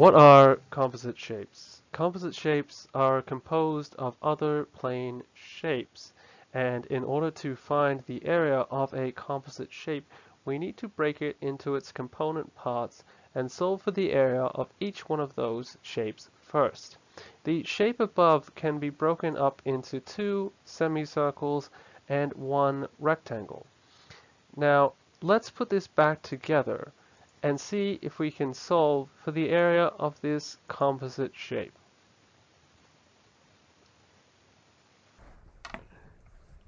What are composite shapes? Composite shapes are composed of other plane shapes, and in order to find the area of a composite shape, we need to break it into its component parts and solve for the area of each one of those shapes first. The shape above can be broken up into 2 semicircles and 1 rectangle. Now, let's put this back together and see if we can solve for the area of this composite shape.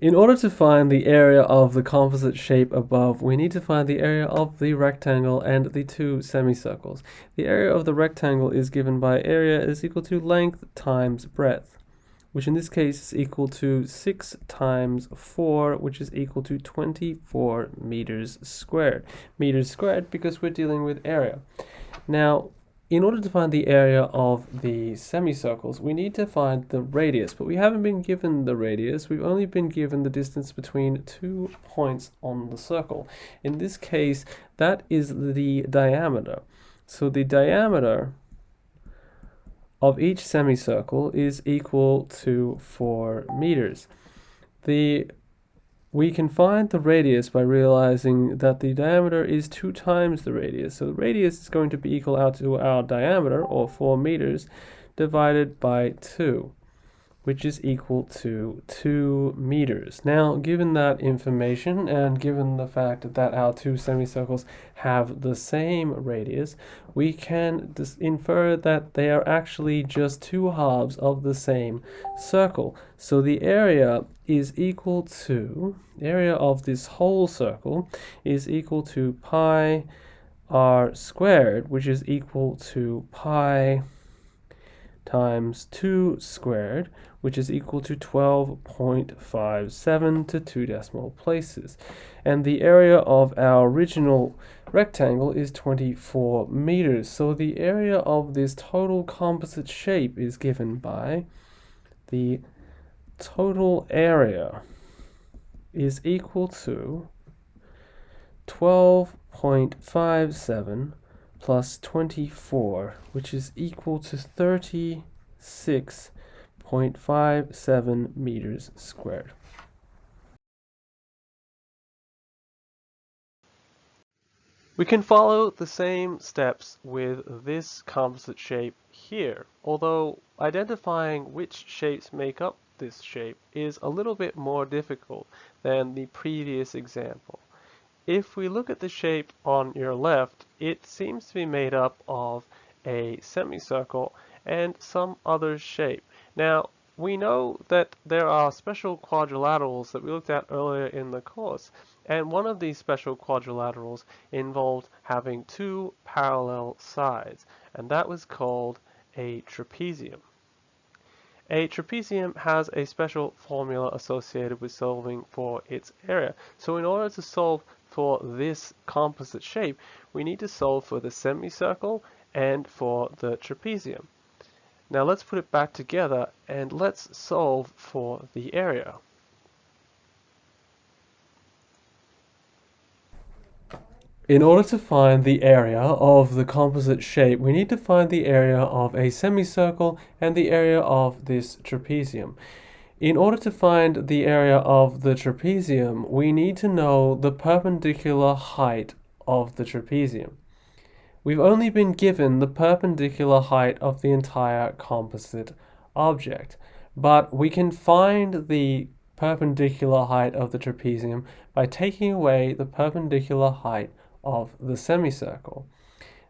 In order to find the area of the composite shape above, we need to find the area of the rectangle and the 2 semicircles. The area of the rectangle is given by area is equal to length times breadth, which in this case is equal to 6 times 4, which is equal to 24 meters squared. Meters squared because we're dealing with area. Now, in order to find the area of the semicircles, we need to find the radius, but we haven't been given the radius. We've only been given the distance between 2 points on the circle. In this case, that is the diameter. So the diameter of each semicircle is equal to 4 meters. We can find the radius by realizing that the diameter is 2 times the radius. So the radius is going to be equal out to our diameter, or 4 meters, divided by 2, which is equal to 2 meters. Now, given that information and given the fact that our 2 semicircles have the same radius, we can infer that they are actually just 2 halves of the same circle. So the area is equal to, the area of this whole circle is equal to pi r squared, which is equal to pi times 2 squared, which is equal to 12.57 to 2 decimal places. And the area of our original rectangle is 24 meters. So the area of this total composite shape is given by the total area is equal to 12.57 plus 24, which is equal to 36.57 meters squared. We can follow the same steps with this composite shape here, although identifying which shapes make up this shape is a little bit more difficult than the previous example. If we look at the shape on your left, it seems to be made up of a semicircle and some other shape. Now, we know that there are special quadrilaterals that we looked at earlier in the course, and one of these special quadrilaterals involved having 2 parallel sides, and that was called a trapezium. A trapezium has a special formula associated with solving for its area. So in order to solve for this composite shape, we need to solve for the semicircle and for the trapezium. Now let's put it back together and let's solve for the area. In order to find the area of the composite shape, we need to find the area of a semicircle and the area of this trapezium. In order to find the area of the trapezium, we need to know the perpendicular height of the trapezium. We've only been given the perpendicular height of the entire composite object, but we can find the perpendicular height of the trapezium by taking away the perpendicular height of the semicircle.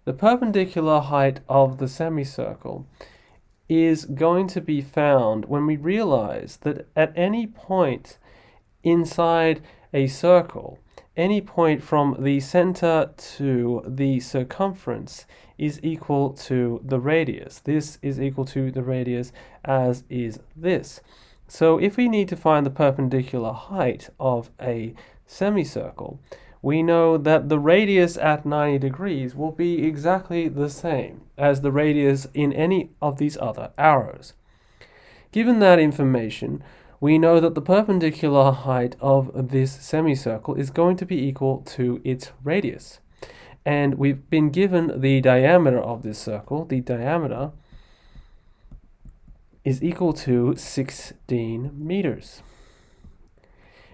The perpendicular height of the semicircle is going to be found when we realize that at any point inside a circle, any point from the center to the circumference is equal to the radius. This is equal to the radius, as is this. So if we need to find the perpendicular height of a semicircle, we know that the radius at 90 degrees will be exactly the same as the radius in any of these other arrows. Given that information, we know that the perpendicular height of this semicircle is going to be equal to its radius. and we've been given the diameter of this circle. The diameter is equal to 16 meters.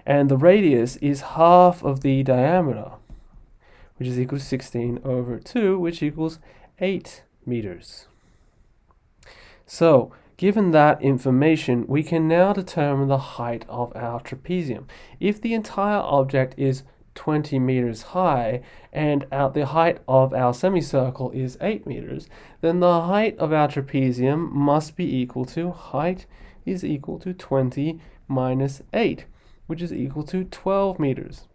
And the radius is half of the diameter, which is equal to 16 over 2, which equals 8 meters. So, given that information, we can now determine the height of our trapezium. If the entire object is 20 meters high and the height of our semicircle is 8 meters, then the height of our trapezium must be equal to height is equal to 20 minus 8, which is equal to 12 meters.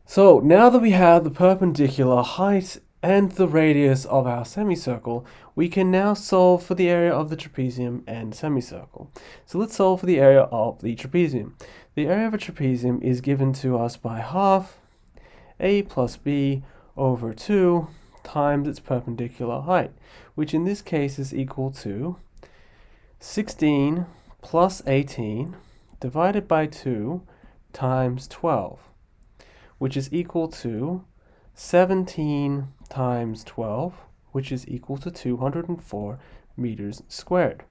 So now that we have the perpendicular height and the radius of our semicircle, we can now solve for the area of the trapezium and semicircle. So let's solve for the area of the trapezium. The area of a trapezium is given to us by half a plus b over 2 times its perpendicular height, which in this case is equal to 16 plus 18 divided by 2 times 12, which is equal to 17 times 12, which is equal to 204 meters squared.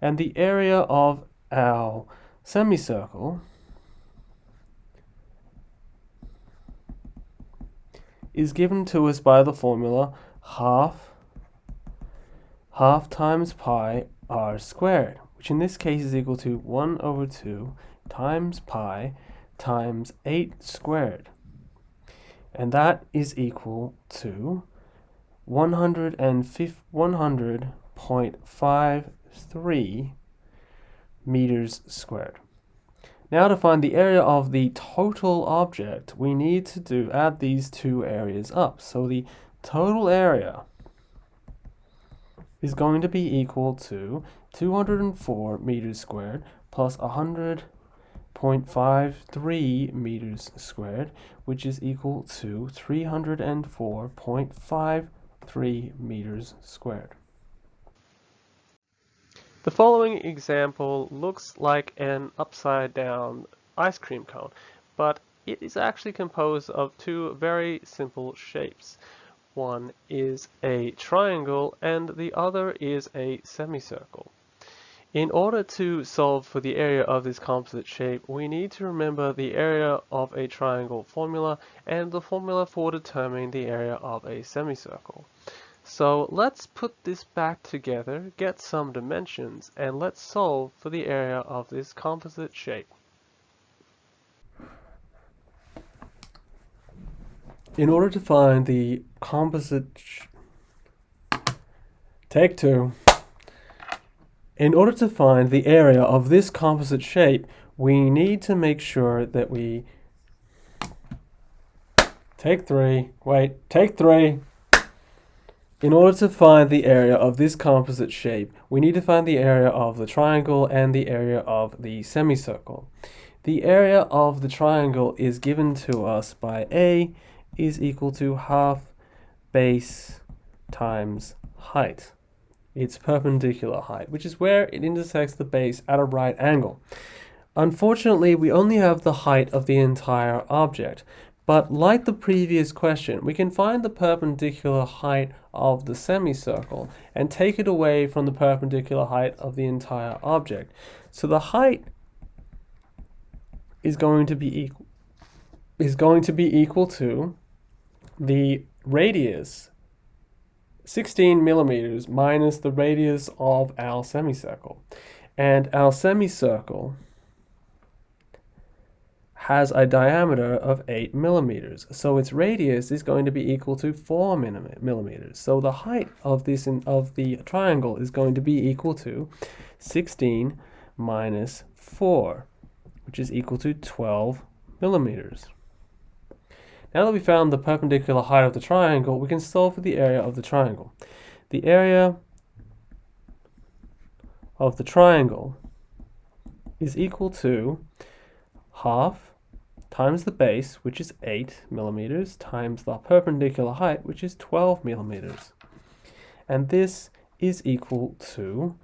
And the area of our semicircle is given to us by the formula half times pi r squared, which in this case is equal to 1 over 2 times pi times 8 squared. And that is equal to 100.53 meters squared. Now to find the area of the total object, we need to add these two areas up. So the total area is going to be equal to 204 meters squared plus 100.53 meters squared, which is equal to 304.53 meters squared. The following example looks like an upside down ice cream cone, but it is actually composed of two very simple shapes. One is a triangle and the other is a semicircle. In order to solve for the area of this composite shape, we need to remember the area of a triangle formula and the formula for determining the area of a semicircle. So let's put this back together, get some dimensions, and let's solve for the area of this composite shape. In order to find the composite Take two. In order to find the area of this composite shape, we need to make sure that we Take three. In order to find the area of this composite shape, we need to find the area of the triangle and the area of the semicircle. The area of the triangle is given to us by A is equal to half base times height. Its perpendicular height, which is where it intersects the base at a right angle. Unfortunately, we only have the height of the entire object. But like the previous question, we can find the perpendicular height of the semicircle and take it away from the perpendicular height of the entire object. So the height is going to be equal to the radius, 16 millimeters, minus the radius of our semicircle. And our semicircle has a diameter of 8 millimeters, so its radius is going to be equal to 4 millimeters. So the height of the triangle is going to be equal to 16 minus 4, which is equal to 12 millimeters. Now that we found the perpendicular height of the triangle, we can solve for the area of the triangle. The area of the triangle is equal to half times the base, which is 8 millimeters, times the perpendicular height, which is 12 millimeters. And this is equal to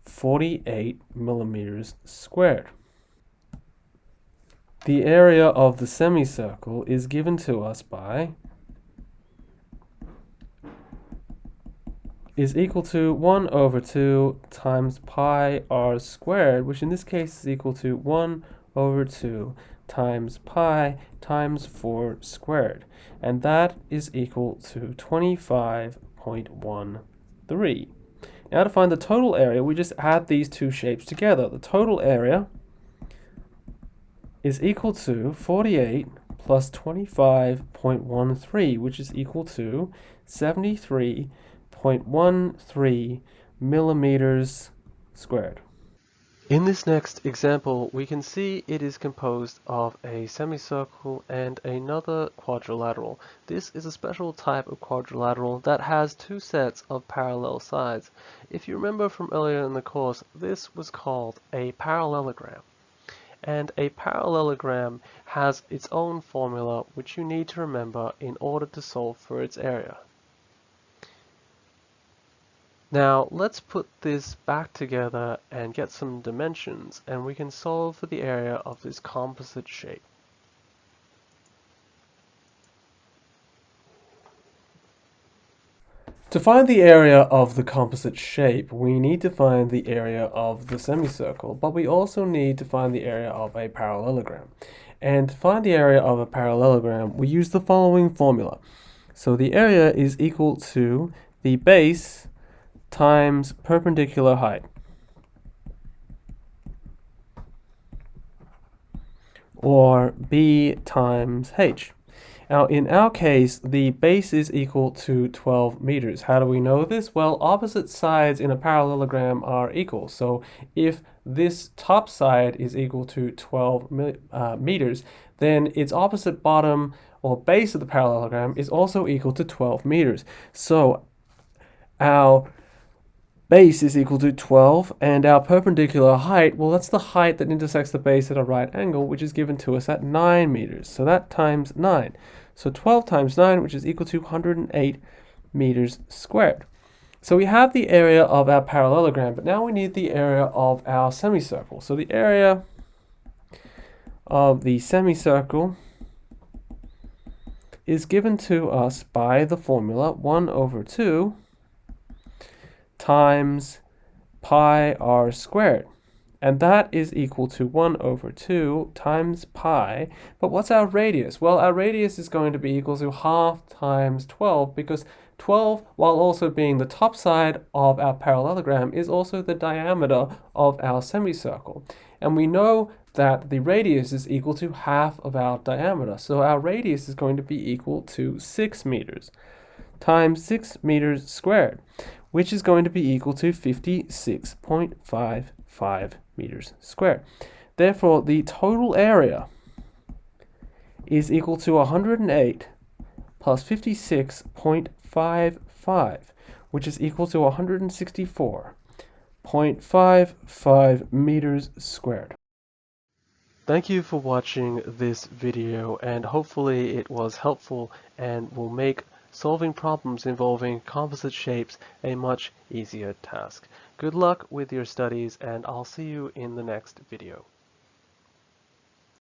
48 millimeters squared. the area of the semicircle is given to us by is equal to 1 over 2 times pi r squared, which in this case is equal to 1 over 2 times pi times 4 squared. And that is equal to 25.13. Now to find the total area, we just add these two shapes together. The total area is equal to 48 plus 25.13, which is equal to 73.13 millimeters squared. In this next example, we can see it is composed of a semicircle and another quadrilateral. This is a special type of quadrilateral that has two sets of parallel sides. If you remember from earlier in the course, this was called a parallelogram. And a parallelogram has its own formula which you need to remember in order to solve for its area. Now let's put this back together and get some dimensions, and we can solve for the area of this composite shape. To find the area of the composite shape, we need to find the area of the semicircle, but we also need to find the area of a parallelogram. And to find the area of a parallelogram, we use the following formula. So the area is equal to the base times perpendicular height, or B times H. Now in our case, the base is equal to 12 meters. How do we know this? Well, opposite sides in a parallelogram are equal. So if this top side is equal to 12 meters, then its opposite bottom or base of the parallelogram is also equal to 12 meters. So our base is equal to 12, and our perpendicular height, well, that's the height that intersects the base at a right angle, which is given to us at 9 meters. So that times 9. So 12 times 9, which is equal to 108 meters squared. So we have the area of our parallelogram, but now we need the area of our semicircle. So the area of the semicircle is given to us by the formula 1 over 2 times pi r squared, and that is equal to 1 over 2 times pi. But what's our radius? Well, our radius is going to be equal to half times 12, because 12, while also being the top side of our parallelogram, is also the diameter of our semicircle. And we know that the radius is equal to half of our diameter, so our radius is going to be equal to 6 meters times 6 meters squared, which is going to be equal to 56.55 meters squared. Therefore, the total area is equal to 108 plus 56.55, which is equal to 164.55 meters squared. Thank you for watching this video, and hopefully it was helpful and will make solving problems involving composite shapes a much easier task. Good luck with your studies, and I'll see you in the next video.